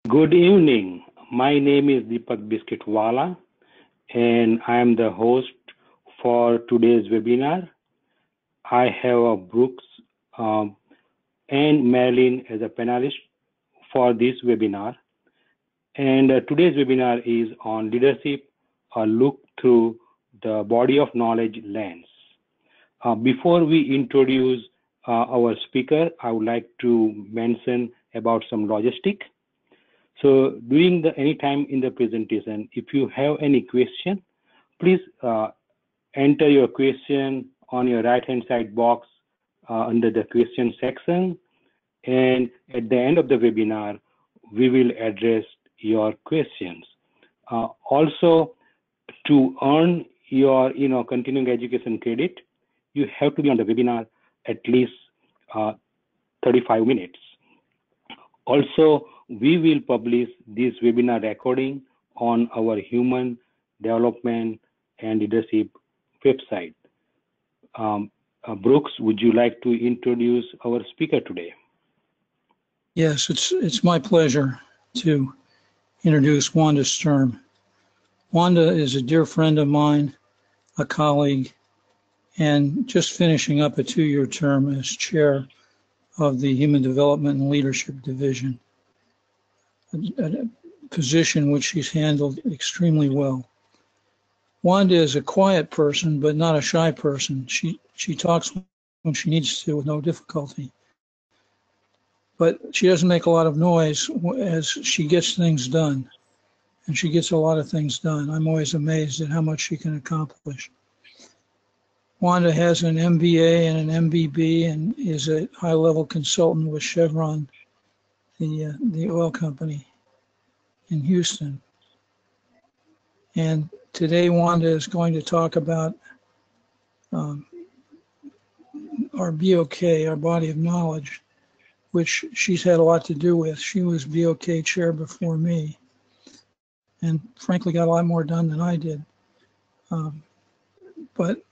Good evening. My name is Deepak Biscuitwala, and I am the host for today's webinar. I have Brooks and Marilyn as a panelist for this webinar. And today's webinar is on leadership, a look through the body of knowledge lens. Before we introduce our speaker, I would like to mention about some logistic. So during any time in the presentation, if you have any question, please enter your question on your right-hand side box under the question section. And at the end of the webinar, we will address your questions. Also, to earn your continuing education credit, you have to be on the webinar at least 35 minutes. Also, we will publish this webinar recording on our Human Development and Leadership website. Brooks, would you like to introduce our speaker today? Yes, it's my pleasure to introduce Wanda Sturm. Wanda is a dear friend of mine, a colleague, and just finishing up a 2-year term as chair of the Human Development and Leadership Division, a position which she's handled extremely well. Wanda is a quiet person, but not a shy person. She talks when she needs to with no difficulty. But she doesn't make a lot of noise as she gets things done. And she gets a lot of things done. I'm always amazed at how much she can accomplish. Wanda has an MBA and an MBB and is a high-level consultant with Chevron, the oil company in Houston. And today Wanda is going to talk about our BoK, our body of knowledge, which she's had a lot to do with. She was BoK chair before me, and frankly got a lot more done than I did. But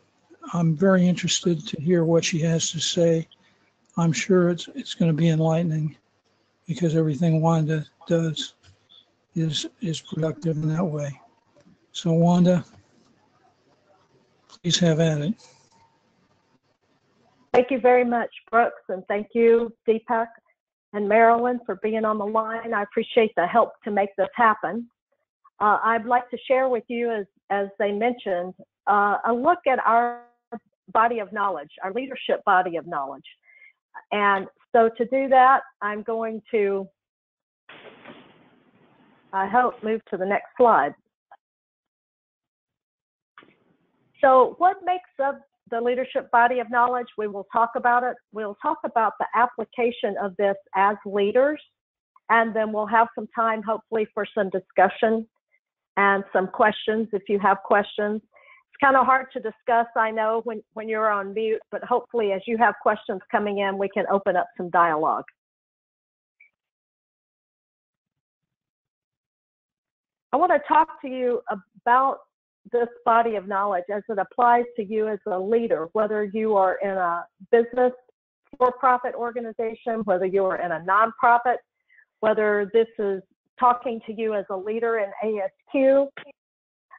I'm very interested to hear what she has to say. I'm sure it's going to be enlightening because everything Wanda does is productive in that way. So Wanda, please have at it. Thank you very much, Brooks, and thank you, Deepak and Marilyn, for being on the line. I appreciate the help to make this happen. I'd like to share with you, as they mentioned, a look at our body of knowledge, our leadership body of knowledge. And so to do that, I'm going to, I hope, move to the next slide. So what makes up the leadership body of knowledge? We will talk about it. We'll talk about the application of this as leaders, and then we'll have some time, hopefully, for some discussion and some questions if you have questions. It's kind of hard to discuss, I know, when you're on mute, but hopefully as you have questions coming in, we can open up some dialogue. I want to talk to you about this body of knowledge as it applies to you as a leader, whether you are in a business for-profit organization, whether you are in a nonprofit, whether this is talking to you as a leader in ASQ.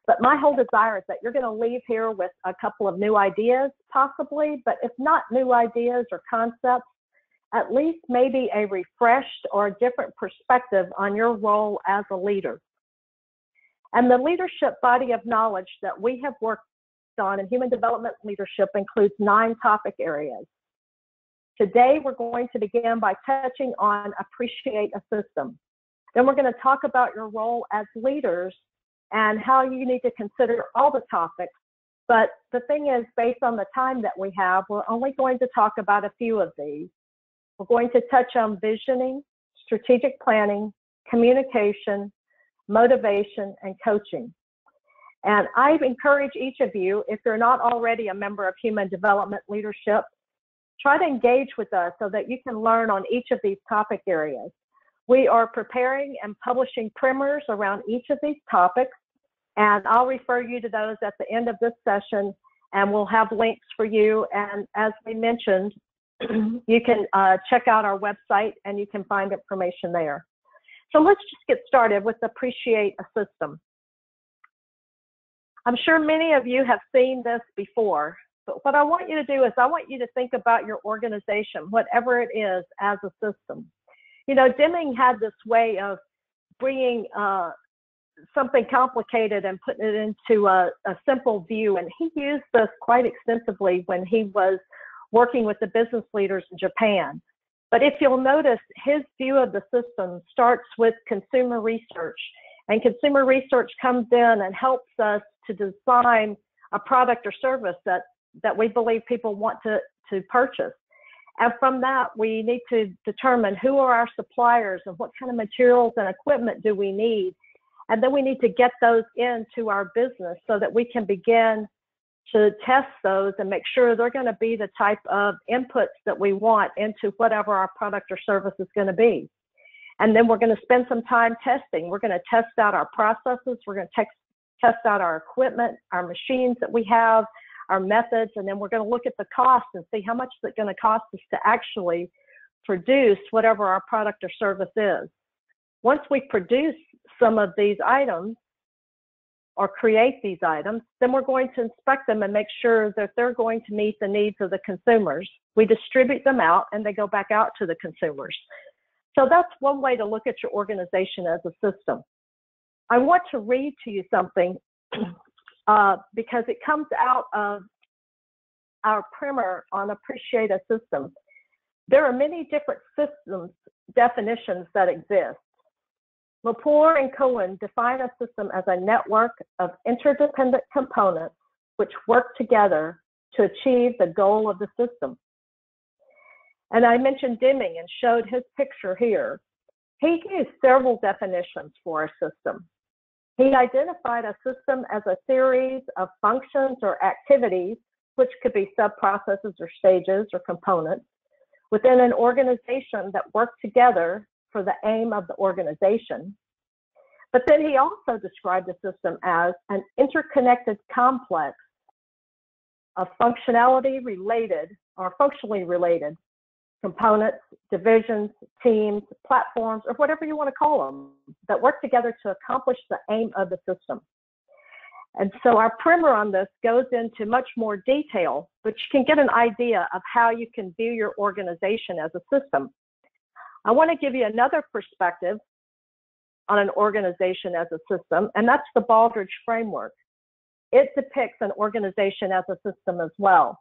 But my whole desire is that you're going to leave here with a couple of new ideas, possibly, but if not new ideas or concepts, at least maybe a refreshed or a different perspective on your role as a leader. And the leadership body of knowledge that we have worked on in human development leadership includes 9 topic areas. Today, we're going to begin by touching on appreciate a system. Then we're going to talk about your role as leaders and how you need to consider all the topics. But the thing is, based on the time that we have, we're only going to talk about a few of these. We're going to touch on visioning, strategic planning, communication, motivation, and coaching. And I encourage each of you, if you're not already a member of Human Development Leadership, try to engage with us so that you can learn on each of these topic areas. We are preparing and publishing primers around each of these topics, and I'll refer you to those at the end of this session, and we'll have links for you. And as we mentioned, you can check out our website and you can find information there. So let's just get started with Appreciate a System. I'm sure many of you have seen this before, but what I want you to do is I want you to think about your organization, whatever it is, as a system. You know, Deming had this way of bringing something complicated and putting it into a simple view, and he used this quite extensively when he was working with the business leaders in Japan. But if you'll notice, his view of the system starts with consumer research, and consumer research comes in and helps us to design a product or service that we believe people want to purchase. And from that, we need to determine who are our suppliers and what kind of materials and equipment do we need. And then we need to get those into our business so that we can begin to test those and make sure they're going to be the type of inputs that we want into whatever our product or service is going to be. And then we're going to spend some time testing. We're going to test out our processes. We're going to test out our equipment, our machines that we have, our methods, and then we're going to look at the cost and see how much is it going to cost us to actually produce whatever our product or service is. Once we produce some of these items or create these items, then we're going to inspect them and make sure that they're going to meet the needs of the consumers. We distribute them out and they go back out to the consumers. So that's one way to look at your organization as a system. I want to read to you something because it comes out of our primer on Appreciate a System. There are many different systems definitions that exist. Lepore and Cohen define a system as a network of interdependent components which work together to achieve the goal of the system. And I mentioned Deming and showed his picture here. He used several definitions for a system. He identified a system as a series of functions or activities, which could be sub-processes or stages or components, within an organization that work together for the aim of the organization. But then he also described the system as an interconnected complex of functionality related or functionally related components, divisions, teams, platforms, or whatever you want to call them, that work together to accomplish the aim of the system. And so our primer on this goes into much more detail, but you can get an idea of how you can view your organization as a system. I want to give you another perspective on an organization as a system, and that's the Baldrige framework. It depicts an organization as a system as well.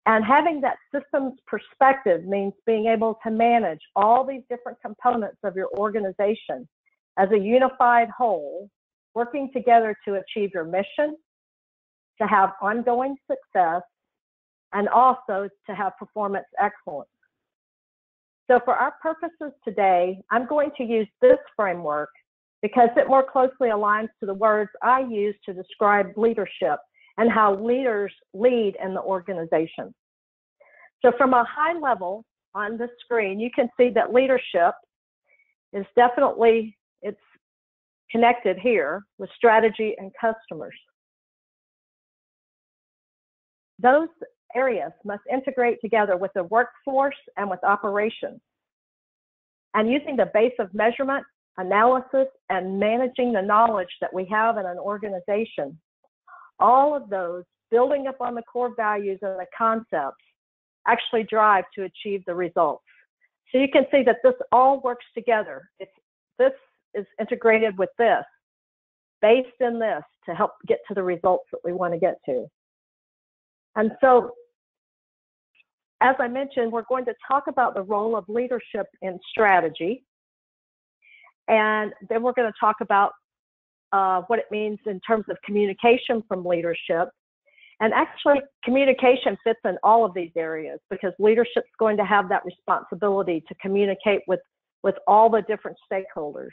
And having that systems perspective means being able to manage all these different components of your organization as a unified whole, working together to achieve your mission, to have ongoing success, and also to have performance excellence. So for our purposes today, I'm going to use this framework because it more closely aligns to the words I use to describe leadership and how leaders lead in the organization. So from a high level on the screen, you can see that leadership is definitely, it's connected here with strategy and customers. Those areas must integrate together with the workforce and with operations. And using the base of measurement, analysis, and managing the knowledge that we have in an organization, all of those building up on the core values and the concepts actually drive to achieve the results. So you can see that this all works together. This is integrated with this, based in this to help get to the results that we want to get to. And so, as I mentioned, we're going to talk about the role of leadership in strategy. And then we're going to talk about what it means in terms of communication from leadership. And actually, communication fits in all of these areas because leadership is going to have that responsibility to communicate with all the different stakeholders.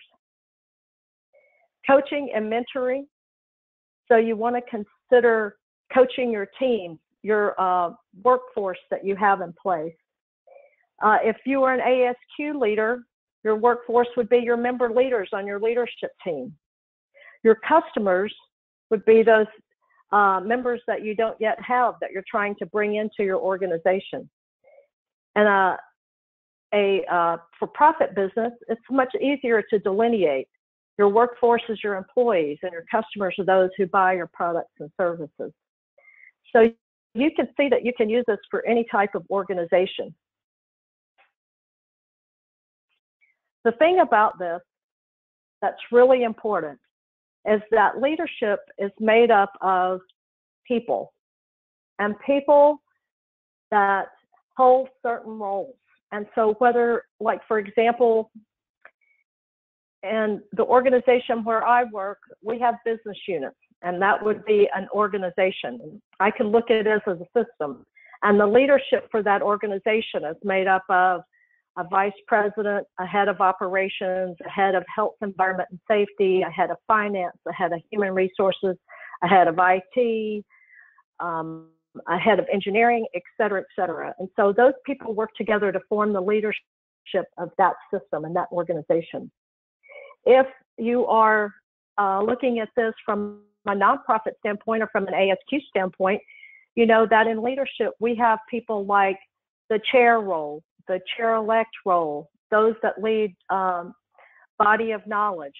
Coaching and mentoring. So you want to consider coaching your team, your workforce that you have in place. If you are an ASQ leader, your workforce would be your member leaders on your leadership team. Your customers would be those members that you don't yet have that you're trying to bring into your organization. And a for-profit business, it's much easier to delineate. Your workforce is your employees, and your customers are those who buy your products and services. So you can see that you can use this for any type of organization. The thing about this that's really important is that leadership is made up of people, and people that hold certain roles. And so whether, like, for example, in the organization where I work, we have business units, and that would be an organization. I can look at it as a system, and the leadership for that organization is made up of a vice president, a head of operations, a head of health, environment, and safety, a head of finance, a head of human resources, a head of IT, a head of engineering, et cetera, et cetera. And so those people work together to form the leadership of that system and that organization. If you are looking at this from a nonprofit standpoint or from an ASQ standpoint, you know that in leadership, we have people like the chair role, the chair-elect role, those that lead body of knowledge,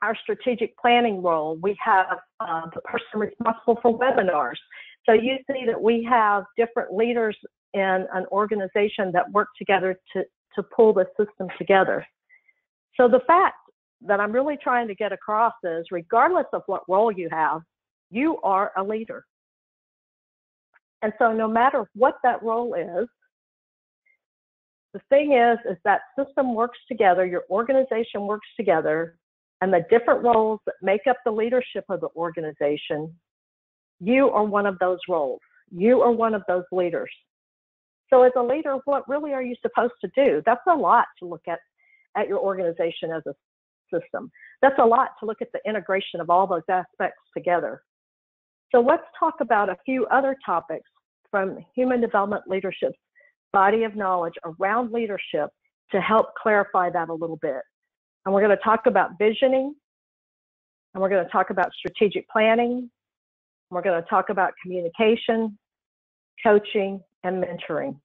our strategic planning role. We have the person responsible for webinars. So you see that we have different leaders in an organization that work together to pull the system together. So the fact that I'm really trying to get across is, regardless of what role you have, you are a leader. And so no matter what that role is, the thing is that system works together, your organization works together, and the different roles that make up the leadership of the organization, you are one of those roles. You are one of those leaders. So as a leader, what really are you supposed to do? That's a lot to look at your organization as a system. That's a lot to look at the integration of all those aspects together. So let's talk about a few other topics from human development leadership's body of knowledge around leadership to help clarify that a little bit. And we're going to talk about visioning, and we're going to talk about strategic planning, and we're going to talk about communication, coaching, and mentoring.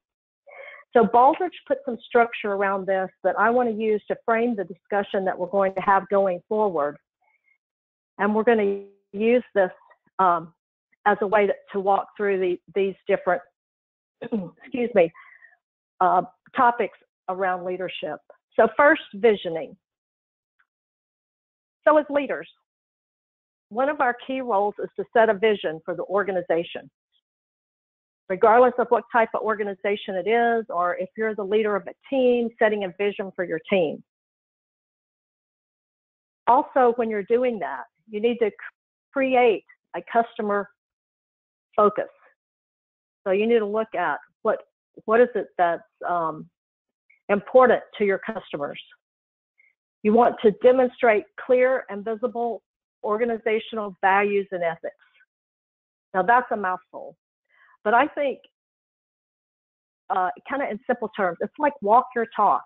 So Baldrige put some structure around this that I want to use to frame the discussion that we're going to have going forward. And we're going to use this as a way to walk through these different, excuse me, topics around leadership. So first, visioning. So as leaders, one of our key roles is to set a vision for the organization. Regardless of what type of organization it is, or if you're the leader of a team, setting a vision for your team. Also, when you're doing that, you need to create a customer focus. So you need to look at what is it that's important to your customers. You want to demonstrate clear and visible organizational values and ethics. Now that's a mouthful, but I think kind of in simple terms, it's like walk your talk.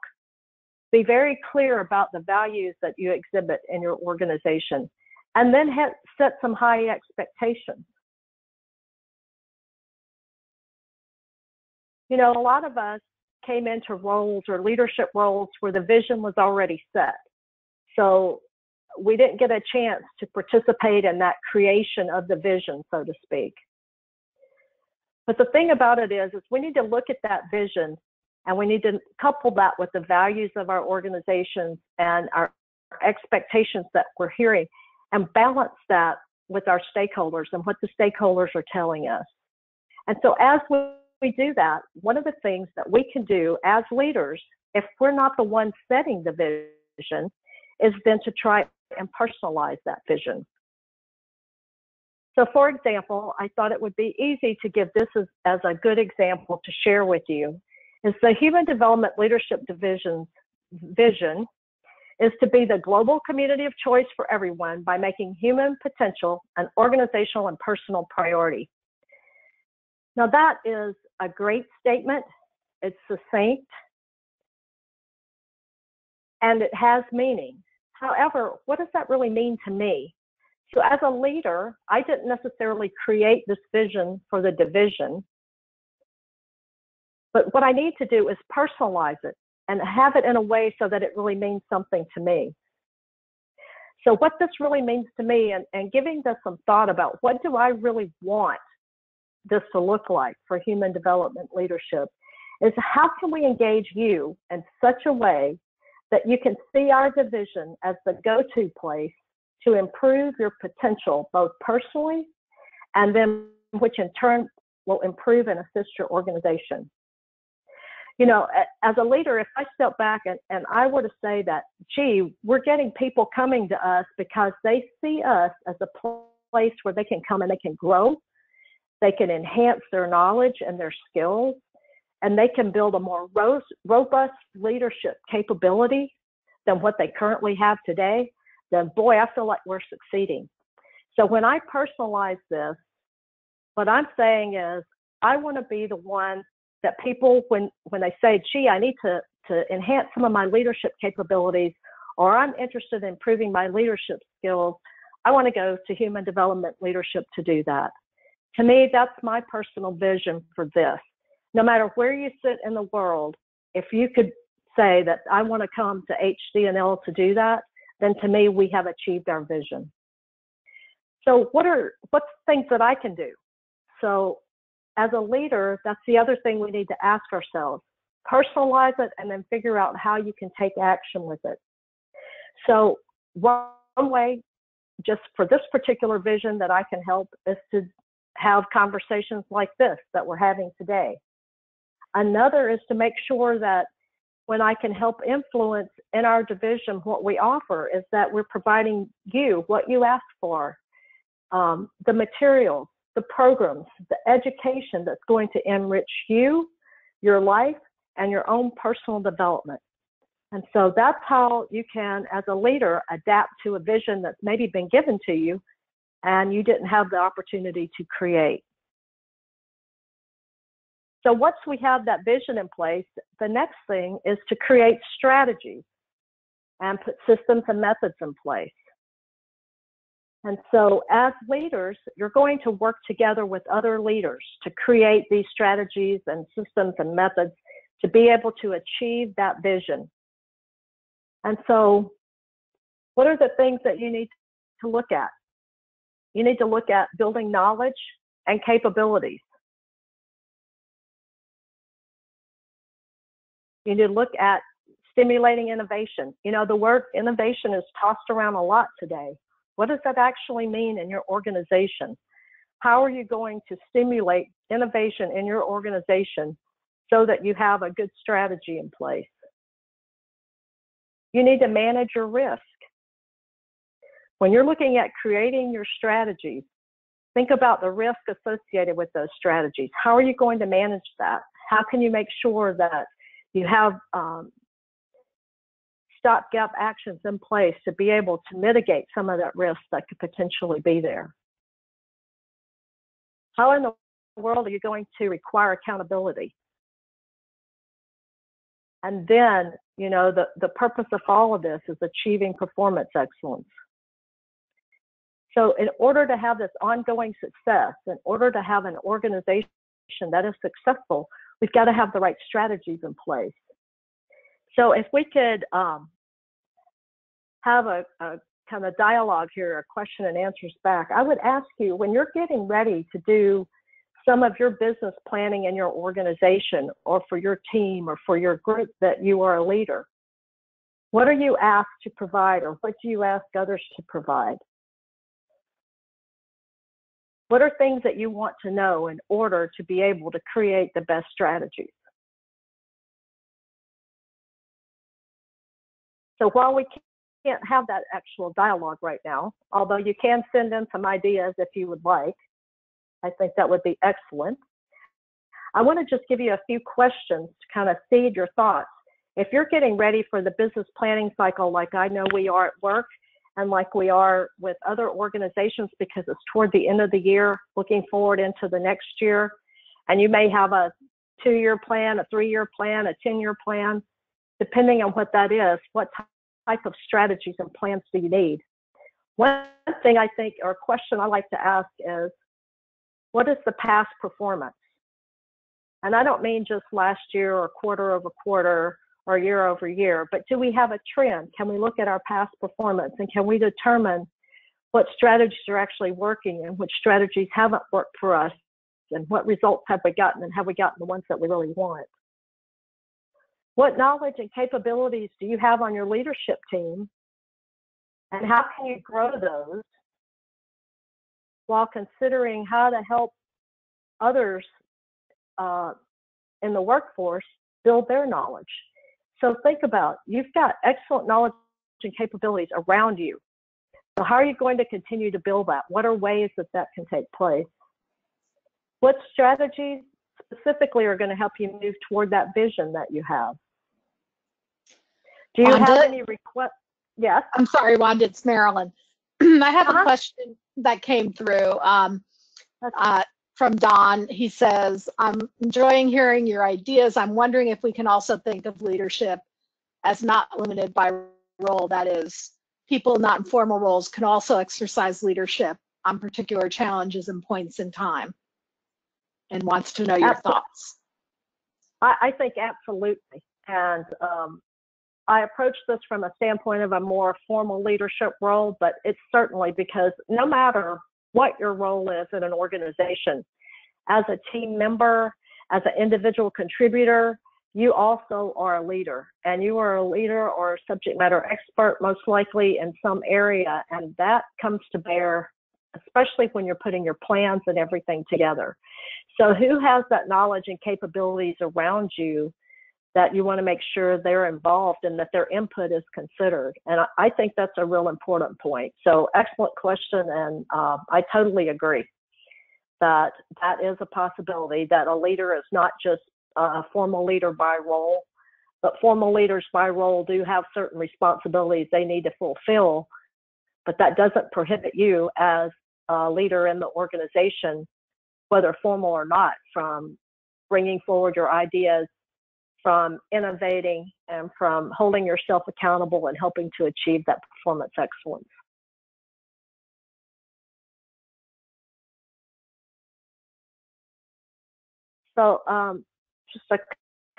Be very clear about the values that you exhibit in your organization, and then set some high expectations. You know, a lot of us came into roles or leadership roles where the vision was already set. So we didn't get a chance to participate in that creation of the vision, so to speak. But the thing about it is we need to look at that vision, and we need to couple that with the values of our organizations and our expectations that we're hearing, and balance that with our stakeholders and what the stakeholders are telling us. And so as we do that, one of the things that we can do as leaders, if we're not the ones setting the vision, is then to try and personalize that vision. So for example, I thought it would be easy to give this as a good example to share with you, is the Human Development Leadership Division's vision is to be the global community of choice for everyone by making human potential an organizational and personal priority. Now that is a great statement. It's succinct, and it has meaning. However, what does that really mean to me? So as a leader, I didn't necessarily create this vision for the division. But what I need to do is personalize it and have it in a way so that it really means something to me. So what this really means to me, and giving this some thought about what do I really want this to look like for human development leadership, is how can we engage you in such a way that you can see our division as the go-to place to improve your potential, both personally and then which in turn will improve and assist your organization. You know, as a leader, if I step back and I were to say that, gee, we're getting people coming to us because they see us as a place where they can come and they can grow, they can enhance their knowledge and their skills, and they can build a more robust leadership capability than what they currently have today, then boy, I feel like we're succeeding. So when I personalize this, what I'm saying is I want to be the one that people, when they say, gee, I need to enhance some of my leadership capabilities, or I'm interested in improving my leadership skills, I want to go to human development leadership to do that. To me, that's my personal vision for this. No matter where you sit in the world, if you could say that I want to come to HD&L to do that, then to me, we have achieved our vision. So what's things that I can do? So as a leader, that's the other thing we need to ask ourselves. Personalize it and then figure out how you can take action with it. So one way, just for this particular vision that I can help, is to have conversations like this that we're having today. Another is to make sure that when I can help influence in our division what we offer is that we're providing you what you ask for, the materials, the programs, the education that's going to enrich you, your life, and your own personal development. And so that's how you can, as a leader, adapt to a vision that's maybe been given to you and you didn't have the opportunity to create. So once we have that vision in place, the next thing is to create strategies and put systems and methods in place. And so as leaders, you're going to work together with other leaders to create these strategies and systems and methods to be able to achieve that vision. And so what are the things that you need to look at? You need to look at building knowledge and capabilities. You need to look at stimulating innovation. You know, the word innovation is tossed around a lot today. What does that actually mean in your organization? How are you going to stimulate innovation in your organization so that you have a good strategy in place? You need to manage your risk. When you're looking at creating your strategies, think about the risk associated with those strategies. How are you going to manage that? How can you make sure that you have stopgap actions in place to be able to mitigate some of that risk that could potentially be there? How in the world are you going to require accountability? And then, you know, the purpose of all of this is achieving performance excellence. So in order to have this ongoing success, in order to have an organization that is successful, we've got to have the right strategies in place. So if we could have a kind of dialogue here, a question and answers back, I would ask you, when you're getting ready to do some of your business planning in your organization or for your team or for your group that you are a leader, what are you asked to provide or what do you ask others to provide? What are things that you want to know in order to be able to create the best strategies? So while we can't have that actual dialogue right now, although you can send in some ideas if you would like, I think that would be excellent. I want to just give you a few questions to kind of seed your thoughts. If you're getting ready for the business planning cycle, like I know we are at work, and like we are with other organizations because it's toward the end of the year, looking forward into the next year. And you may have a 2-year plan, a 3-year plan, a 10-year plan, depending on what that is, what type of strategies and plans do you need? One thing I think, or a question I like to ask is, what is the past performance? And I don't mean just last year or quarter over quarter or year over year, but do we have a trend? Can we look at our past performance and can we determine what strategies are actually working and which strategies haven't worked for us, and what results have we gotten, and have we gotten the ones that we really want? What knowledge and capabilities do you have on your leadership team, and how can you grow those while considering how to help others in the workforce build their knowledge? So think about, you've got excellent knowledge and capabilities around you. So how are you going to continue to build that? What are ways that that can take place? What strategies specifically are going to help you move toward that vision that you have? Do you Wanda? have any requests? Yes. I'm sorry, Wanda, it's Marilyn. I have a question that came through from Don. He says, I'm enjoying hearing your ideas. I'm wondering if we can also think of leadership as not limited by role. That is, people not in formal roles can also exercise leadership on particular challenges and points in time, and wants to know your thoughts. I think absolutely. And I approach this from a standpoint of a more formal leadership role, but it's certainly because no matter what your role is in an organization, as a team member, as an individual contributor, you also are a leader, and you are a leader or a subject matter expert, most likely in some area. And that comes to bear, especially when you're putting your plans and everything together. So who has that knowledge and capabilities around you that you want to make sure they're involved and that their input is considered? And I think that's a real important point. So excellent question. And I totally agree that that is a possibility, that a leader is not just a formal leader by role, but formal leaders by role do have certain responsibilities they need to fulfill. But that doesn't prohibit you as a leader in the organization, whether formal or not, from bringing forward your ideas, from innovating, and from holding yourself accountable and helping to achieve that performance excellence. So just a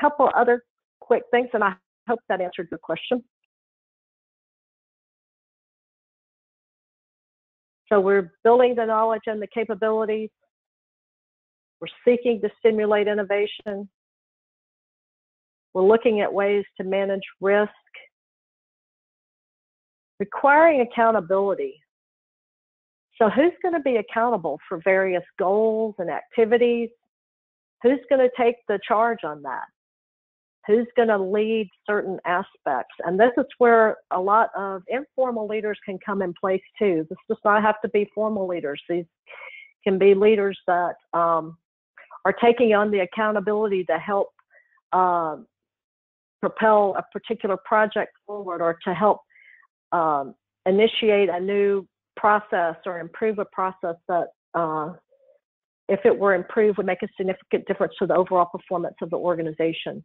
couple other quick things, and I hope that answered your question. So we're building the knowledge and the capabilities. We're seeking to stimulate innovation. We're looking at ways to manage risk. Requiring accountability. So who's going to be accountable for various goals and activities? Who's going to take the charge on that? Who's going to lead certain aspects? And this is where a lot of informal leaders can come in place too. This does not have to be formal leaders. These can be leaders that are taking on the accountability to help propel a particular project forward, or to help initiate a new process or improve a process that, if it were improved, would make a significant difference to the overall performance of the organization.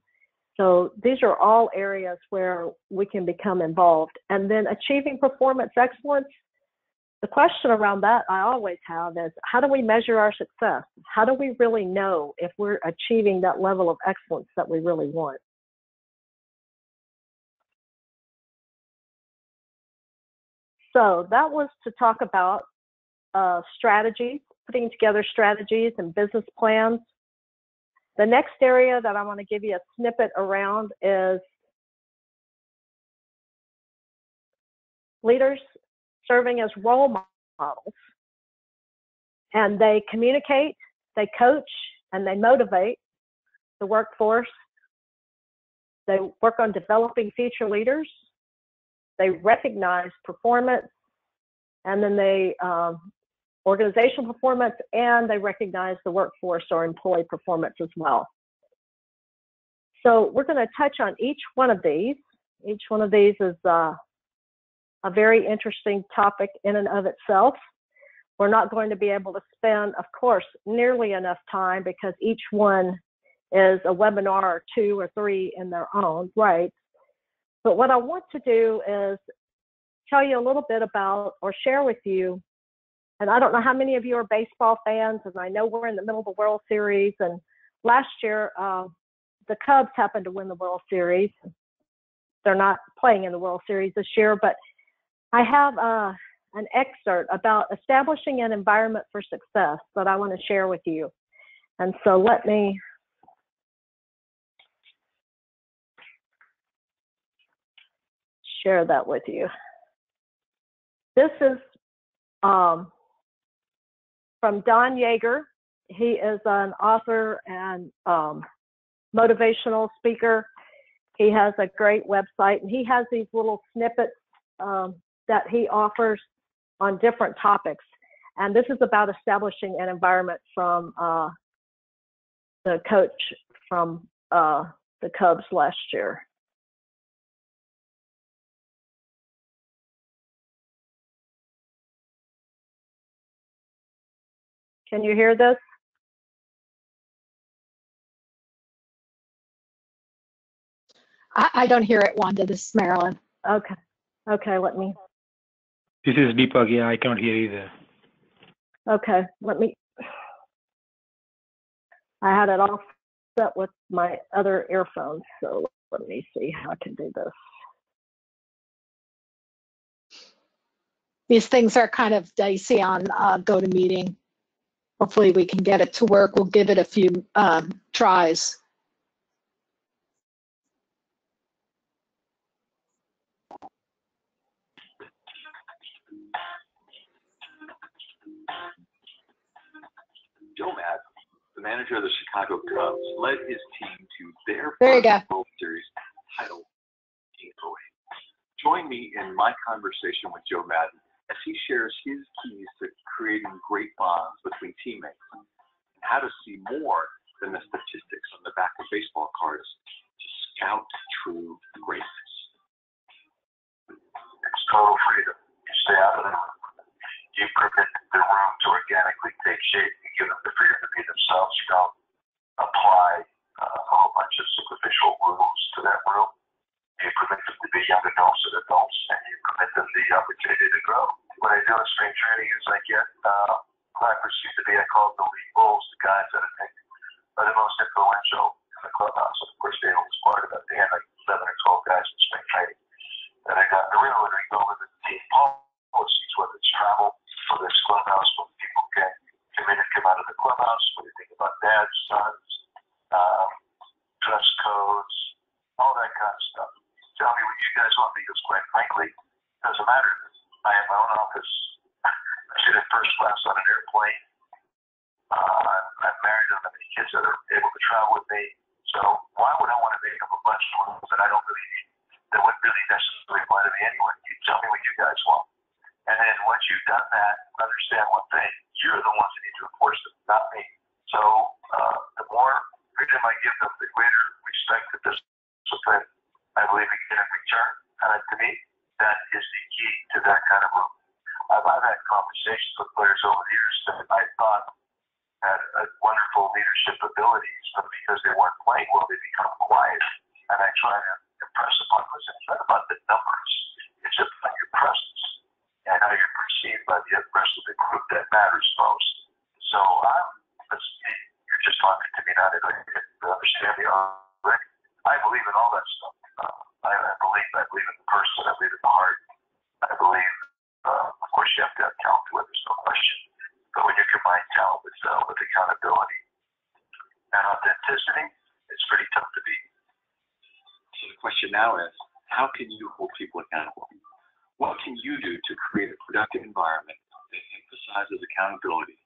So these are all areas where we can become involved. And then achieving performance excellence, the question around that I always have is, how do we measure our success? How do we really know if we're achieving that level of excellence that we really want? So that was to talk about strategies, putting together strategies and business plans. The next area that I want to give you a snippet around is leaders serving as role models. And they communicate, they coach, and they motivate the workforce. They work on developing future leaders. They recognize performance, and then they organizational performance, and they recognize the workforce or employee performance as well. So we're going to touch on each one of these. Each one of these is a very interesting topic in and of itself. We're not going to be able to spend, of course, nearly enough time, because each one is a webinar or 2 or 3 in their own right. But what I want to do is tell you a little bit about, or share with you, and I don't know how many of you are baseball fans, and I know we're in the middle of the World Series, and last year, the Cubs happened to win the World Series. They're not playing in the World Series this year, but I have an excerpt about establishing an environment for success that I want to share with you. And so let me share that with you. This is from Don Yager. He is an author and motivational speaker. He has a great website, and he has these little snippets that he offers on different topics. And this is about establishing an environment from the coach from the Cubs last year. Can you hear this? I don't hear it, Wanda. This is Marilyn. Okay. Okay, let me. This is Deepak. Yeah, I can't hear either. Okay, let me. I had it all set with my other earphones, so let me see how I can do this. These things are kind of dicey on GoToMeeting. Hopefully we can get it to work. We'll give it a few tries. Joe Madden, the manager of the Chicago Cubs, led his team to their There you first go. World Series title easily. Join me in my conversation with Joe Madden as he shares his keys to creating great bonds between teammates and how to see more than the statistics on the back of baseball cards to scout true greatness. It's total freedom. You stay out of the room. You permit the room to organically take shape. You give them the freedom to be themselves. You don't apply a whole bunch of superficial rules to that room. You permit them to be young adults and adults, and you permit them the opportunity to grow. What I do in spring training is I get who I perceive to be, I call the lead bulls, the guys that I think are the most influential in the clubhouse. Of course, Dale was part of it. They had like 11 or 12 guys in spring training. And I got in the room and we go over the team policies, whether it's travel, whether it's clubhouse, when people can come in and come out of the clubhouse, what do you think about dads, sons, dress codes, all that kind of stuff. Tell me what you guys want, because quite frankly, it doesn't matter. I have my own office. I sit in first class on an airplane. I'm married. I don't have any kids that are able to travel with me. So why would I want to make up a bunch of rules that I don't really need, that wouldn't really necessarily apply to me anyway? You tell me what you guys want. And then once you've done that, understand one thing, you're the ones that need to enforce them, not me. So the more freedom I give them, the greater respect and discipline I believe we get in return. And to me, that is the key to that kind of room. I've had conversations with players over the years that I thought had wonderful leadership abilities, but because they weren't playing well, they become quiet. And I try to impress upon them. It's not about the numbers. It's about your presence and how you're perceived by the rest of the group that matters most. So you're just talking to me now to understand me already. I believe in all that stuff. I believe in the person. I believe in the heart. I believe, of course, you have to have talent to it. There's no question. But when you combine talent with accountability and authenticity, it's pretty tough to beat. So the question now is, how can you hold people accountable? What can you do to create a productive environment that emphasizes accountability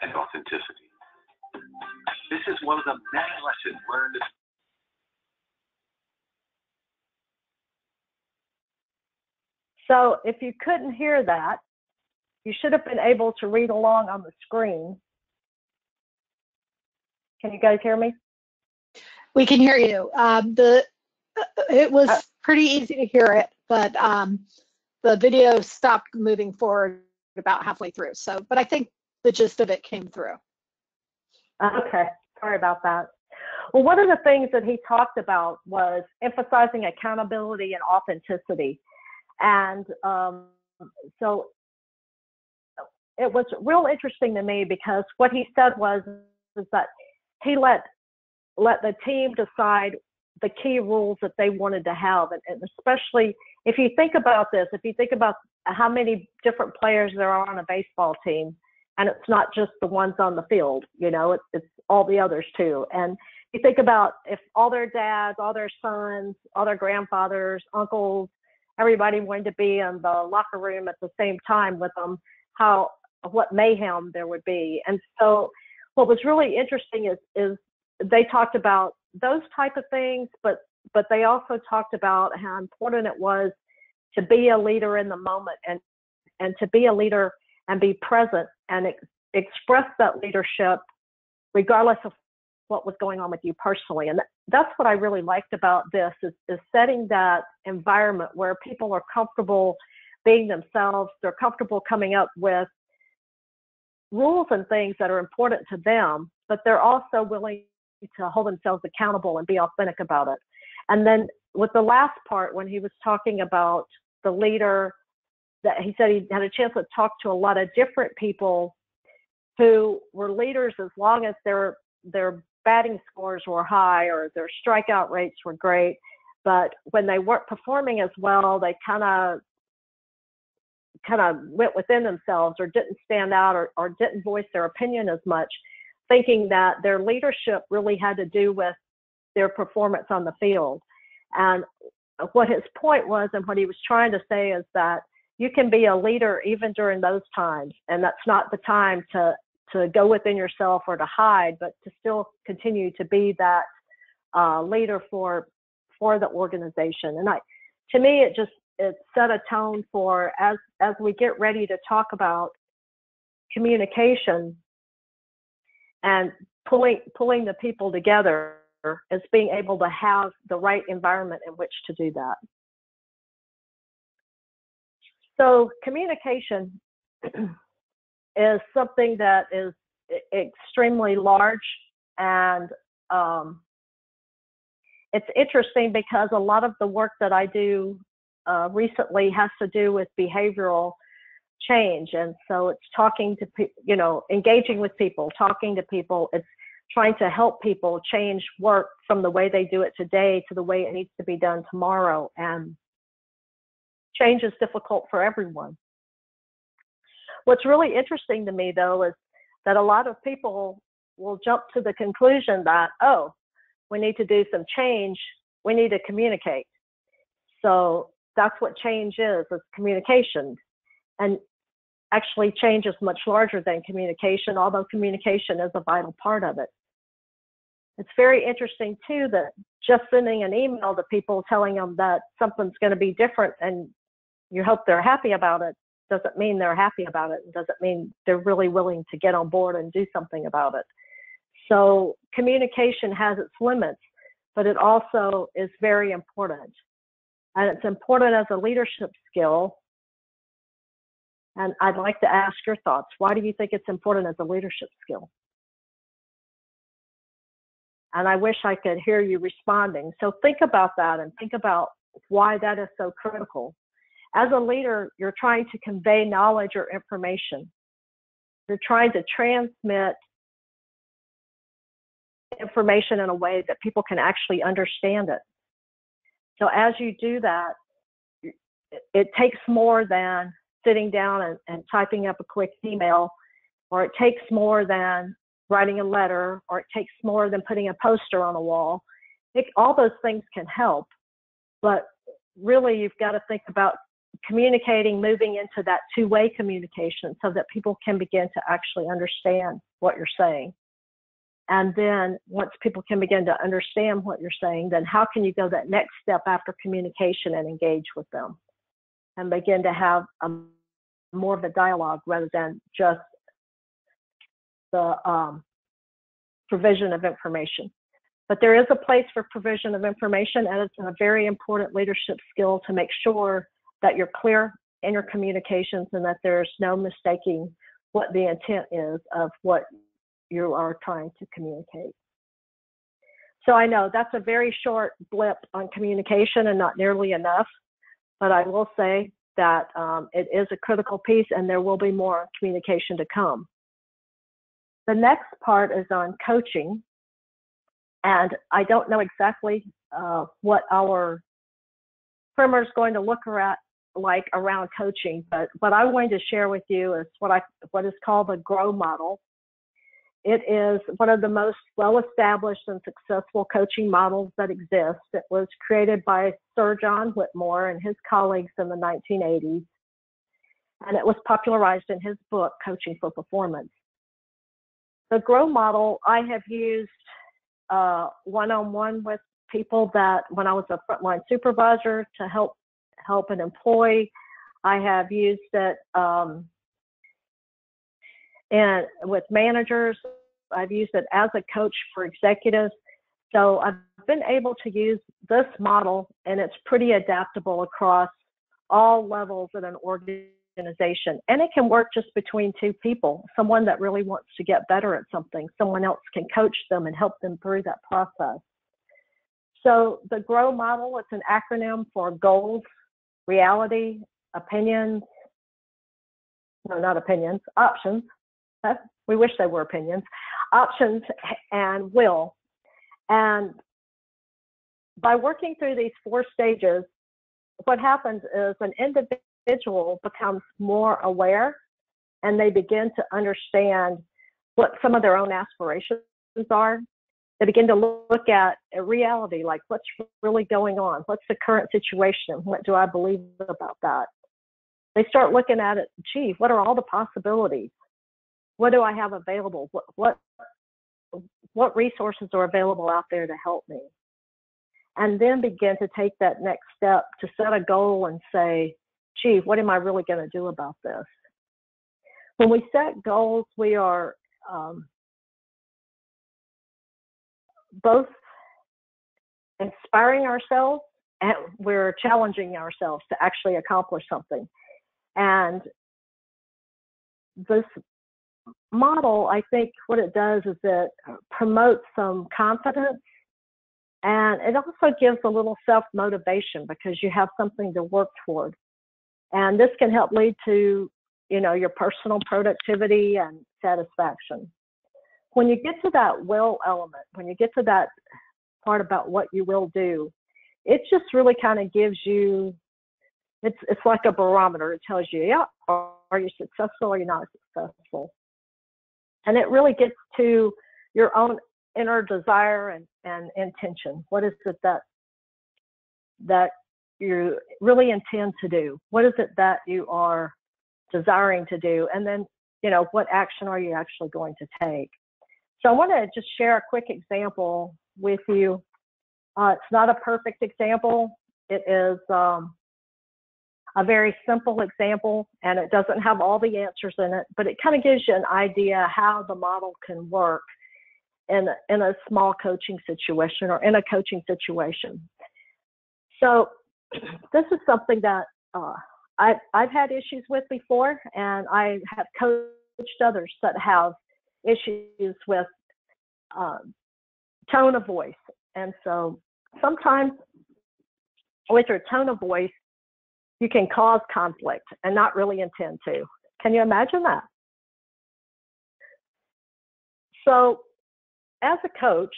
and authenticity? This is one of the many lessons learned. So if you couldn't hear that, you should have been able to read along on the screen. Can you guys hear me? We can hear you. It was pretty easy to hear it, but the video stopped moving forward about halfway through. So, but I think the gist of it came through. Okay, sorry about that. Well, one of the things that he talked about was emphasizing accountability and authenticity. And so it was real interesting to me, because what he said was that he let let the team decide the key rules that they wanted to have. And especially if you think about this, if you think about how many different players there are on a baseball team, and it's not just the ones on the field, you know, it's all the others too. And you think about if all their dads, all their sons, all their grandfathers, uncles, everybody wanted to be in the locker room at the same time with them, what mayhem there would be. And so what was really interesting is they talked about those type of things, but they also talked about how important it was to be a leader in the moment and to be a leader and be present and express that leadership regardless of what was going on with you personally. And that's what I really liked about this is setting that environment where people are comfortable being themselves. They're comfortable coming up with rules and things that are important to them, but they're also willing to hold themselves accountable and be authentic about it. And then with the last part, when he was talking about the leader, that he said he had a chance to talk to a lot of different people who were leaders as long as their batting scores were high or their strikeout rates were great. But when they weren't performing as well, they kind of went within themselves or didn't stand out or didn't voice their opinion as much, thinking that their leadership really had to do with their performance on the field. And what his point was and what he was trying to say is that you can be a leader even during those times, and that's not the time to go within yourself or to hide, but to still continue to be that leader for the organization. And to me, it set a tone for as we get ready to talk about communication and pulling the people together, is being able to have the right environment in which to do that. So communication is something that is extremely large, and it's interesting because a lot of the work that I do recently has to do with behavioral change. And so it's talking to people, engaging with people, talking to people. It's trying to help people change work from the way they do it today to the way it needs to be done tomorrow. And change is difficult for everyone. What's really interesting to me, though, is that a lot of people will jump to the conclusion that, oh, we need to do some change. We need to communicate. So that's what change is communication. And actually, change is much larger than communication, although communication is a vital part of it. It's very interesting, too, that just sending an email to people telling them that something's going to be different and you hope they're happy about it doesn't mean they're happy about it. It doesn't mean they're really willing to get on board and do something about it. So communication has its limits, but it also is very important. And it's important as a leadership skill. And I'd like to ask your thoughts. Why do you think it's important as a leadership skill? And I wish I could hear you responding. So think about that and think about why that is so critical. As a leader, you're trying to convey knowledge or information. You're trying to transmit information in a way that people can actually understand it. So as you do that, it takes more than sitting down and typing up a quick email, or it takes more than writing a letter, or it takes more than putting a poster on a wall. All those things can help, but really you've got to think about communicating, moving into that two-way communication so that people can begin to actually understand what you're saying. And then once people can begin to understand what you're saying, then how can you go that next step after communication and engage with them and begin to have more of a dialogue rather than just the provision of information. But there is a place for provision of information, and it's a very important leadership skill to make sure that you're clear in your communications and that there's no mistaking what the intent is of what you are trying to communicate. So I know that's a very short blip on communication and not nearly enough, but I will say that it is a critical piece, and there will be more communication to come. The next part is on coaching. And I don't know exactly what our primer is going to look like around coaching, but what I'm going to share with you is what is called the GROW model. It is one of the most well-established and successful coaching models that exist. It was created by Sir John Whitmore and his colleagues in the 1980s, and it was popularized in his book, Coaching for Performance. The GROW model I have used one-on-one with people that when I was a frontline supervisor to help an employee. I have used it and with managers. I've used it as a coach for executives. So I've been able to use this model, and it's pretty adaptable across all levels in an organization. And it can work just between two people, someone that really wants to get better at something. Someone else can coach them and help them through that process. So the GROW model, it's an acronym for goals, reality, opinions, no, not opinions, options. We wish they were opinions, options, and will. And by working through these 4 stages, what happens is an individual becomes more aware, and they begin to understand what some of their own aspirations are. They begin to look at a reality, like what's really going on? What's the current situation? What do I believe about that? They start looking at it, gee, what are all the possibilities? What do I have available? What resources are available out there to help me? And then begin to take that next step to set a goal and say, gee, what am I really going to do about this? When we set goals, we are both inspiring ourselves and we're challenging ourselves to actually accomplish something. And this model, I think what it does is it promotes some confidence, and it also gives a little self-motivation because you have something to work toward. And this can help lead to, your personal productivity and satisfaction. When you get to that will element, when you get to that part about what you will do, it just really kind of gives you, it's like a barometer. It tells you, yeah, are you successful or are you not successful? And it really gets to your own inner desire and intention. What is it that you really intend to do? What is it that you are desiring to do? And then, what action are you actually going to take? So I want to just share a quick example with you. It's not a perfect example. It is a very simple example, and it doesn't have all the answers in it, but it kind of gives you an idea how the model can work in a small coaching situation or in a coaching situation. So this is something that I've had issues with before, and I have coached others that have issues with tone of voice. And so sometimes with your tone of voice, you can cause conflict and not really intend to. Can you imagine that? So as a coach,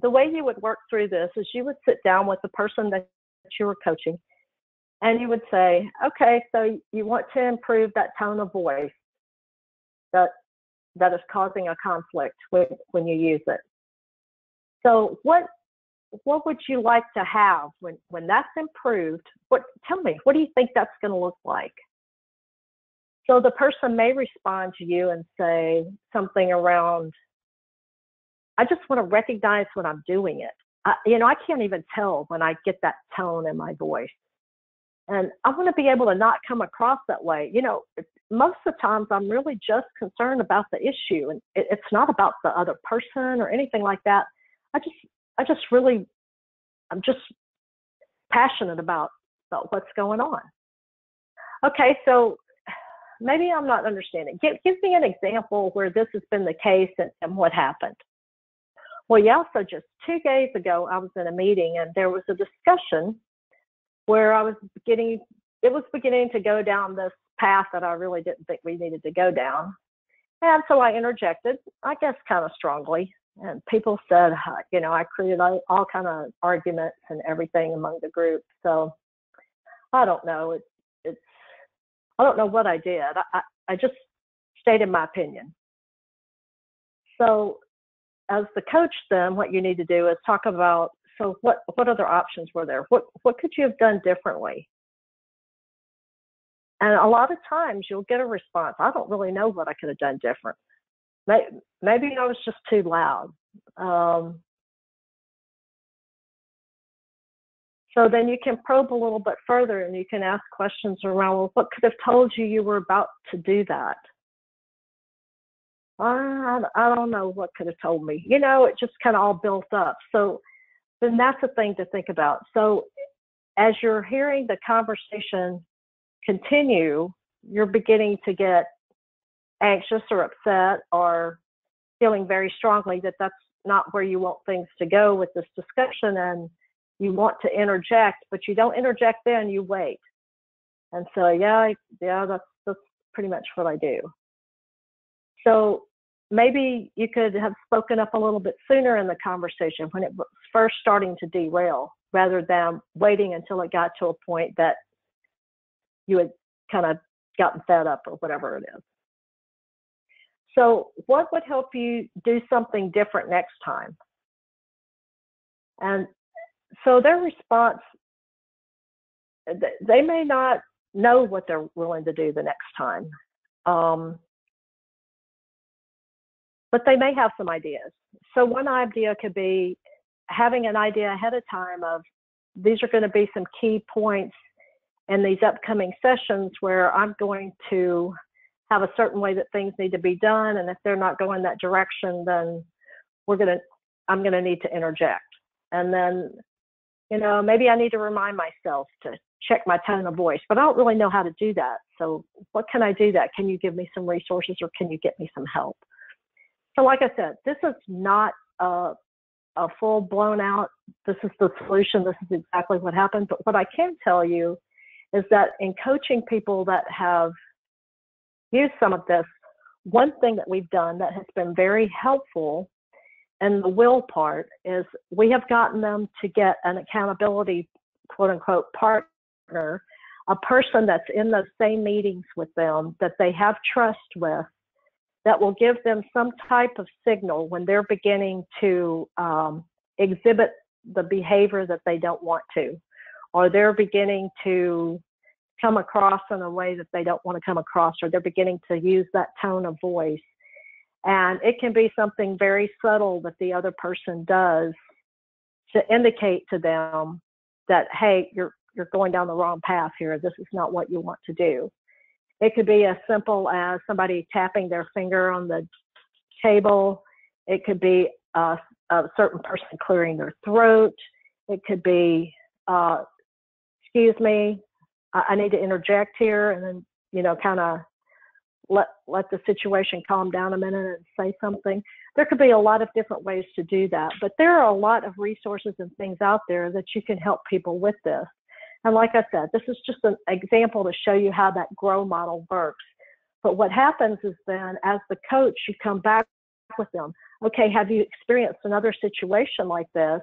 the way you would work through this is you would sit down with the person that you were coaching, and you would say, okay, so you want to improve that tone of voice that is causing a conflict when you use it. So what would you like to have when that's improved? Tell me, what do you think that's going to look like? So the person may respond to you and say something around, I just want to recognize when I'm doing it. I can't even tell when I get that tone in my voice. And I want to be able to not come across that way. Most of the times I'm really just concerned about the issue, and it's not about the other person or anything like that. I'm just passionate about what's going on. Okay, so maybe I'm not understanding. Give me an example where this has been the case and what happened. Well, yeah, so just 2 days ago, I was in a meeting and there was a discussion where it was beginning to go down this path that I really didn't think we needed to go down. And so I interjected, I guess kind of strongly, And people said, you know, I created all kind of arguments and everything among the group. So I don't know. It's I don't know what I did. I just stated my opinion. So as the coach, then what you need to do is talk about, so what other options were there? What could you have done differently? And a lot of times you'll get a response, I don't really know what I could have done different. Maybe I was just too loud. So then you can probe a little bit further and you can ask questions around, well, what could have told you you were about to do that? I don't know what could have told me. You know, it just kind of all built up. So then that's a thing to think about. So as you're hearing the conversation continue, you're beginning to get anxious or upset or feeling very strongly that that's not where you want things to go with this discussion, and you want to interject, but you don't interject then, you wait. And so, yeah, that's pretty much what I do. So maybe you could have spoken up a little bit sooner in the conversation when it was first starting to derail, rather than waiting until it got to a point that you had kind of gotten fed up or whatever it is. So what would help you do something different next time? And so their response, they may not know what they're willing to do the next time, but they may have some ideas. So one idea could be having an idea ahead of time of, these are going to be some key points in these upcoming sessions where I'm going to have a certain way that things need to be done, and if they're not going that direction, then I'm going to need to interject. And then, you know, maybe I need to remind myself to check my tone of voice, but I don't really know how to do that. So what can I do that? Can you give me some resources, or can you get me some help? So like I said, this is not a full blown out, this is the solution, this is exactly what happened. But what I can tell you is that in coaching people that have used some of this, one thing that we've done that has been very helpful in the will part is we have gotten them to get an accountability, quote unquote, partner, a person that's in those same meetings with them, that they have trust with, that will give them some type of signal when they're beginning to exhibit the behavior that they don't want to, or they're beginning to come across in a way that they don't want to come across, or they're beginning to use that tone of voice. And it can be something very subtle that the other person does to indicate to them that, hey, you're going down the wrong path here. This is not what you want to do. It could be as simple as somebody tapping their finger on the table. It could be a certain person clearing their throat. It could be, excuse me, I need to interject here, and then, you know, kind of let the situation calm down a minute and say something. There could be a lot of different ways to do that, but there are a lot of resources and things out there that you can help people with this. And like I said, this is just an example to show you how that GROW model works. But what happens is then, as the coach, you come back with them. Okay, have you experienced another situation like this?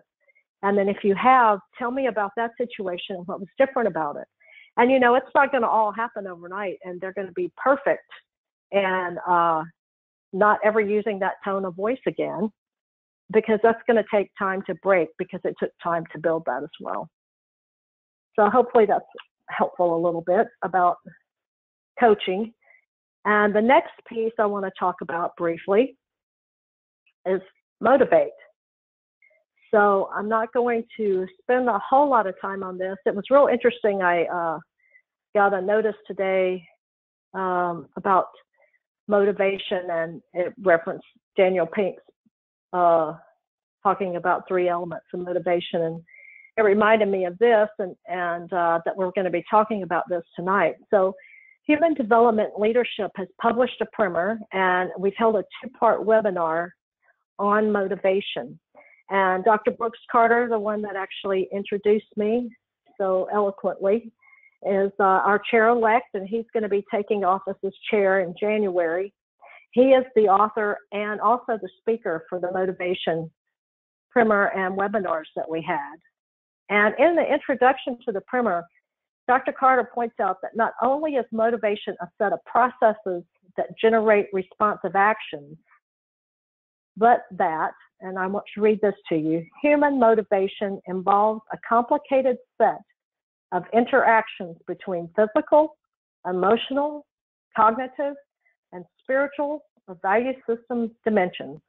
And then if you have, tell me about that situation and what was different about it. And, you know, it's not going to all happen overnight, and they're going to be perfect and not ever using that tone of voice again, because that's going to take time to break, because it took time to build that as well. So hopefully that's helpful a little bit about coaching. And the next piece I want to talk about briefly is motivate. So I'm not going to spend a whole lot of time on this. It was real interesting. I got a notice today about motivation, and it referenced Daniel Pink's talking about 3 elements of motivation. And it reminded me of this, and that we're going to be talking about this tonight. So Human Development Leadership has published a primer, and we've held a 2-part webinar on motivation. And Dr. Brooks Carter, the one that actually introduced me so eloquently, is our chair-elect, and he's going to be taking office as chair in January. He is the author and also the speaker for the motivation primer and webinars that we had. And in the introduction to the primer, Dr. Carter points out that not only is motivation a set of processes that generate responsive actions, but that, and I want to read this to you, human motivation involves a complicated set of interactions between physical, emotional, cognitive, and spiritual or value systems dimensions,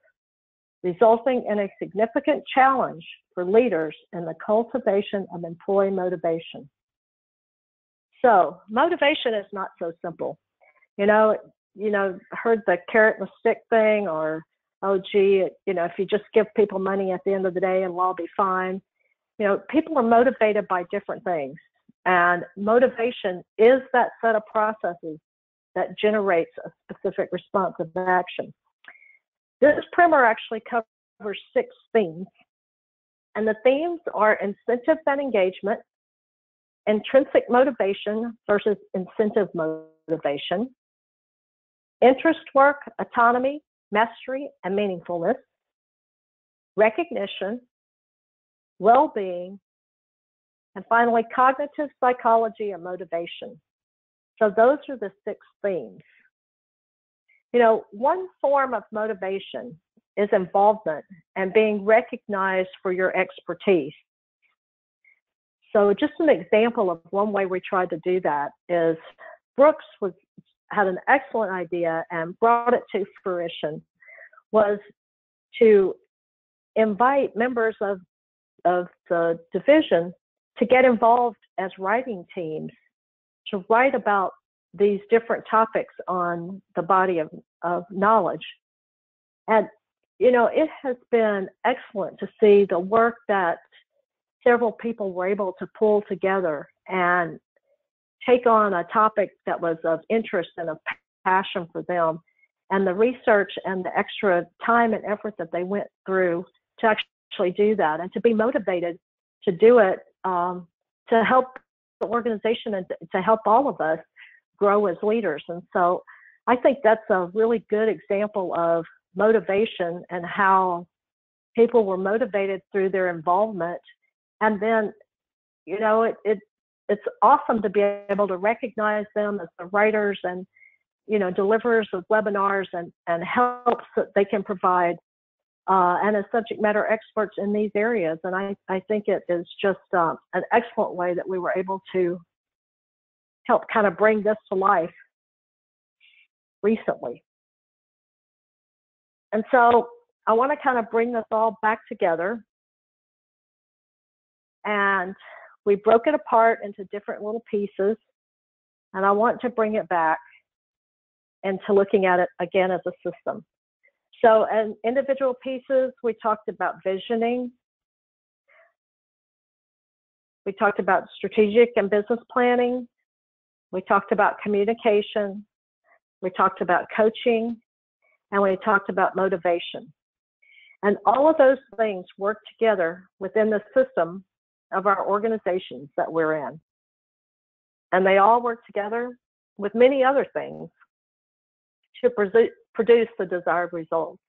resulting in a significant challenge for leaders in the cultivation of employee motivation. So motivation is not so simple. Heard the carrot and the stick thing, or, oh, gee, if you just give people money at the end of the day, it'll all be fine. People are motivated by different things. And motivation is that set of processes that generates a specific responsive action. This primer actually covers 6 themes. And the themes are incentive and engagement, intrinsic motivation versus incentive motivation, interest work, autonomy, mastery, and meaningfulness, recognition, well-being, and finally, cognitive psychology and motivation. So those are the 6 themes. One form of motivation is involvement and being recognized for your expertise. So just an example of one way we tried to do that is Brooks had an excellent idea and brought it to fruition, was to invite members of the division to get involved as writing teams to write about these different topics on the body of knowledge. And, it has been excellent to see the work that several people were able to pull together and take on a topic that was of interest and of passion for them, and the research and the extra time and effort that they went through to actually do that and to be motivated to do it, to help the organization and to help all of us grow as leaders. And so I think that's a really good example of motivation and how people were motivated through their involvement. And then, it's awesome to be able to recognize them as the writers and, deliverers of webinars and helps that they can provide and as subject matter experts in these areas. And I think it is just an excellent way that we were able to help kind of bring this to life recently. And so I want to kind of bring this all back together. And we broke it apart into different little pieces. And I want to bring it back into looking at it again as a system. So in individual pieces, we talked about visioning. We talked about strategic and business planning. We talked about communication. We talked about coaching. And we talked about motivation. And all of those things work together within the system of our organizations that we're in. And they all work together with many other things to produce the desired results.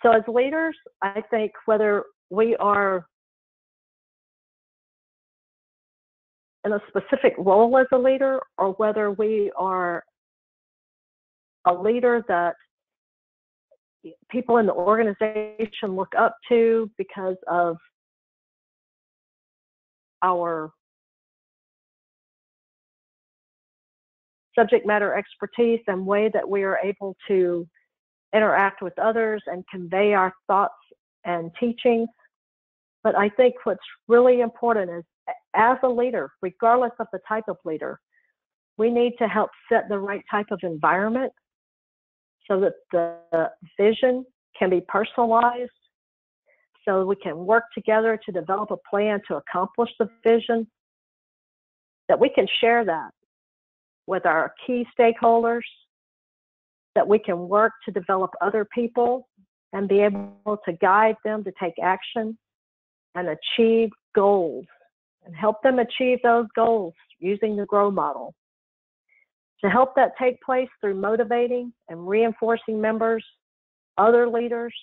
So as leaders, I think whether we are in a specific role as a leader or whether we are a leader that people in the organization look up to because of our subject matter expertise and way that we are able to interact with others and convey our thoughts and teachings. But I think what's really important is, as a leader, regardless of the type of leader, we need to help set the right type of environment so that the vision can be personalized, so we can work together to develop a plan to accomplish the vision, that we can share that with our key stakeholders, that we can work to develop other people and be able to guide them to take action and achieve goals and help them achieve those goals using the GROW model. To help that take place through motivating and reinforcing members, other leaders,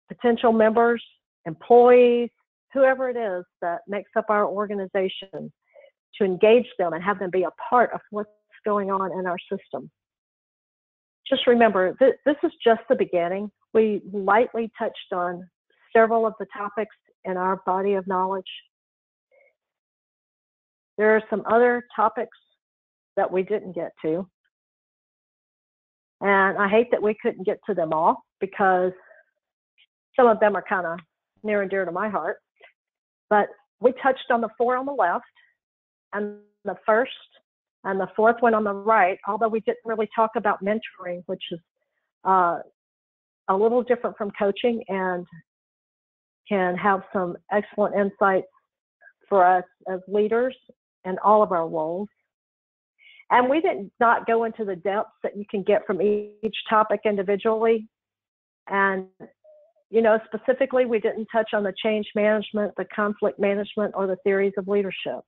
potential members, employees, whoever it is that makes up our organization, to engage them and have them be a part of what's going on in our system. Just remember, this is just the beginning. We lightly touched on several of the topics in our body of knowledge. There are some other topics that we didn't get to. And I hate that we couldn't get to them all, because some of them are kind of near and dear to my heart. But we touched on the 4 on the left, and the first and the 4th one on the right, although we didn't really talk about mentoring, which is a little different from coaching and can have some excellent insights for us as leaders in all of our roles. And we did not go into the depths that you can get from each topic individually. And, you know, specifically, we didn't touch on the change management, the conflict management, or the theories of leadership.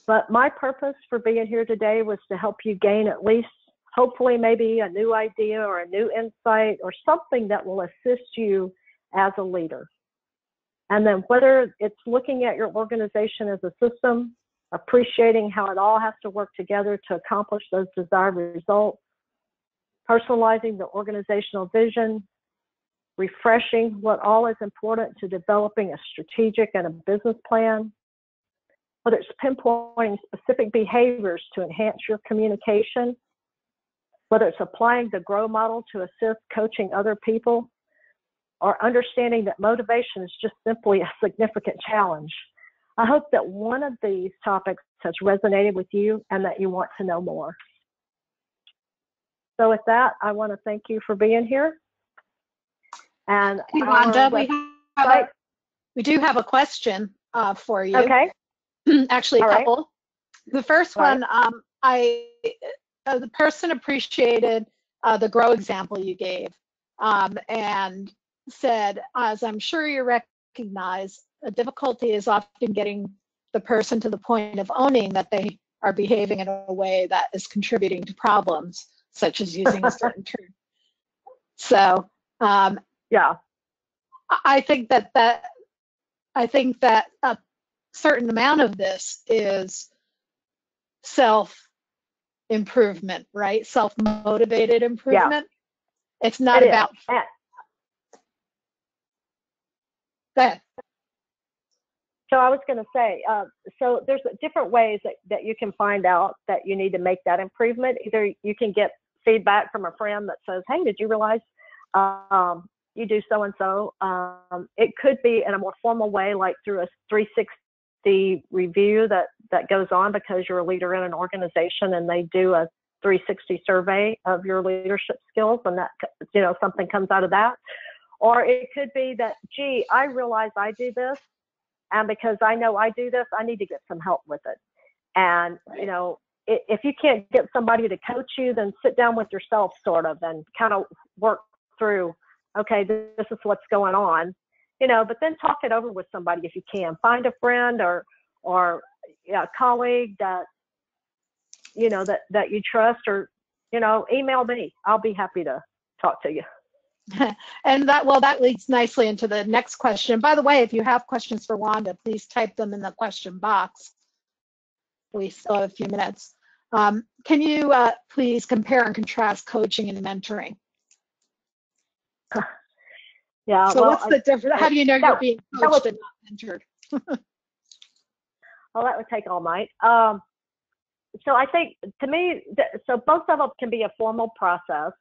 But my purpose for being here today was to help you gain at least, hopefully, maybe a new idea or a new insight or something that will assist you as a leader. And then whether it's looking at your organization as a system, appreciating how it all has to work together to accomplish those desired results, personalizing the organizational vision, refreshing what all is important to developing a strategic and a business plan, whether it's pinpointing specific behaviors to enhance your communication, whether it's applying the GROW model to assist coaching other people, or understanding that motivation is just simply a significant challenge. I hope that one of these topics has resonated with you and that you want to know more. So with that, I want to thank you for being here. And hey, Wanda, we do have a question for you. Okay. Actually, a couple. Right. The first one, the person appreciated the GROW example you gave, and said, as I'm sure you recognize, the difficulty is often getting the person to the point of owning that they are behaving in a way that is contributing to problems, such as using a certain term. So, yeah, I think that a certain amount of this is self-improvement, right? Self-motivated improvement. Yeah. It's not about. Go ahead. So I was going to say, so there's different ways that you can find out that you need to make that improvement. Either you can get feedback from a friend that says, hey, did you realize you do so-and-so? It could be in a more formal way, like through a 360 review that goes on because you're a leader in an organization and they do a 360 survey of your leadership skills, and that, you know, something comes out of that. Or it could be that, gee, I realize I do this, and because I know I do this, I need to get some help with it. And, you know, if you can't get somebody to coach you, then sit down with yourself sort of and kind of work through, okay, this is what's going on, you know, but then talk it over with somebody if you can. Find a friend or a colleague that, you know, that you trust, or, you know, email me. I'll be happy to talk to you. And that leads nicely into the next question. By the way, if you have questions for Wanda, please type them in the question box. We still have a few minutes. Can you please compare and contrast coaching and mentoring? Yeah. So what's the difference? How do you know you're being coached and not mentored? Well, that would take all night. So I think, to me, so both of them can be a formal process.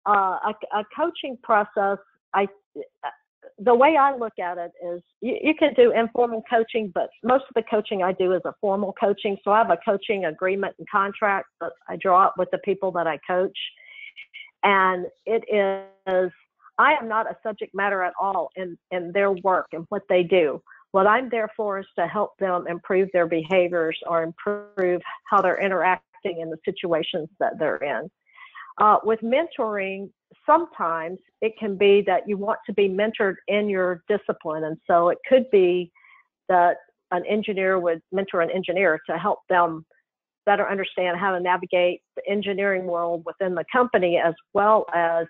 A coaching process, the way I look at it is you can do informal coaching, but most of the coaching I do is a formal coaching. So I have a coaching agreement and contract that I draw up with the people that I coach. And it is, I am not a subject matter at all in their work and what they do. What I'm there for is to help them improve their behaviors or improve how they're interacting in the situations that they're in. With mentoring, sometimes it can be that you want to be mentored in your discipline. And so it could be that an engineer would mentor an engineer to help them better understand how to navigate the engineering world within the company, as well as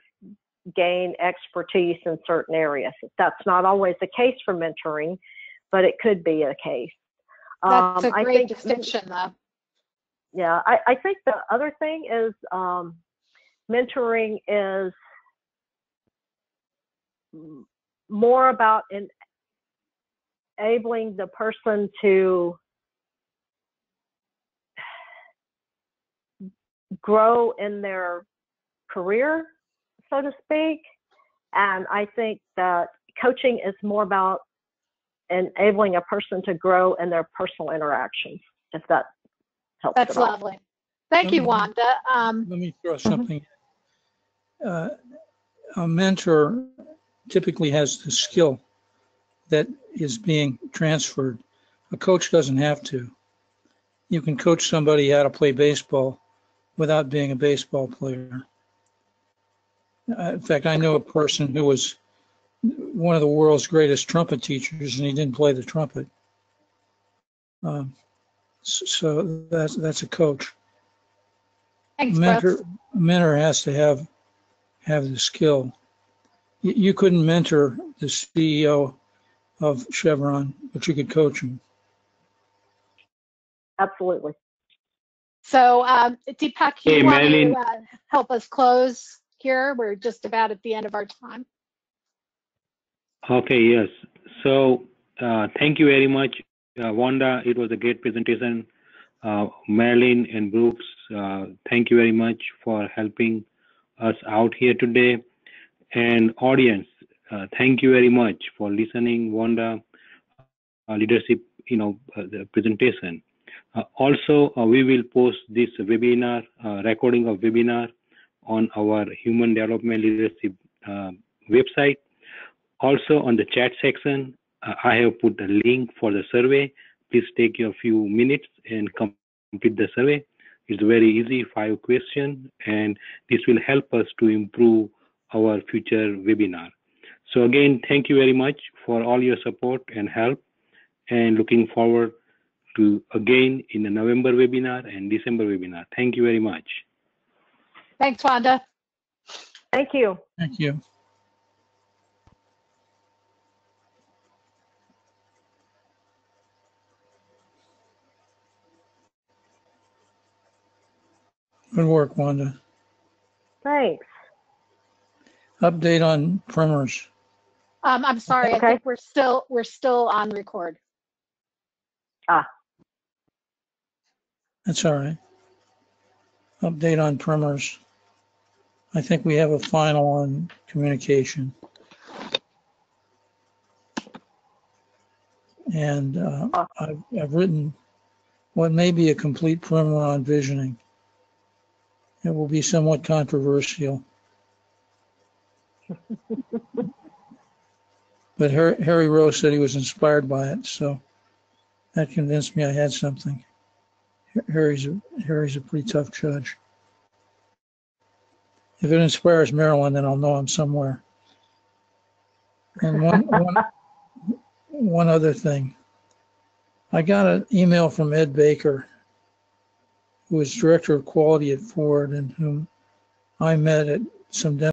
gain expertise in certain areas. That's not always the case for mentoring, but it could be a case. That's a great distinction, though. Yeah, I think the other thing is mentoring is more about enabling the person to grow in their career, so to speak. And I think that coaching is more about enabling a person to grow in their personal interactions, if that helps. That's lovely. Thank you, Wanda. Let me throw something. A mentor typically has the skill that is being transferred. A coach doesn't have to. You can coach somebody how to play baseball without being a baseball player. In fact, I know a person who was one of the world's greatest trumpet teachers, and he didn't play the trumpet. So that's a coach. Thanks, mentor has to have the skill. You couldn't mentor the CEO of Chevron, but you could coach him. Absolutely. So, Deepak, you want Marilyn. to help us close here? We're just about at the end of our time. Okay, yes. So thank you very much, Wanda. It was a great presentation. Marilyn and Brooks, thank you very much for helping us out here today. And audience, thank you very much for listening, Wanda, leadership, the presentation. Also, we will post this webinar, recording of webinar on our Human Development Leadership website. Also on the chat section, I have put a link for the survey. Please take a few minutes and complete the survey. It's very easy, 5 questions, and this will help us to improve our future webinar. So again, thank you very much for all your support and help, and looking forward to again in the November webinar and December webinar. Thank you very much. Thanks, Wanda. Thank you. Thank you. Good work, Wanda. Thanks. Update on primers. I'm sorry. Okay. I think we're still on record. That's all right. Update on primers. I think we have a final on communication. And I've written what may be a complete primer on visioning. It will be somewhat controversial. But Harry Rose said he was inspired by it, so that convinced me I had something. Harry's a pretty tough judge. If it inspires Marilyn, then I'll know I'm somewhere. And one other thing. I got an email from Ed Baker, who is director of quality at Ford, and whom I met at some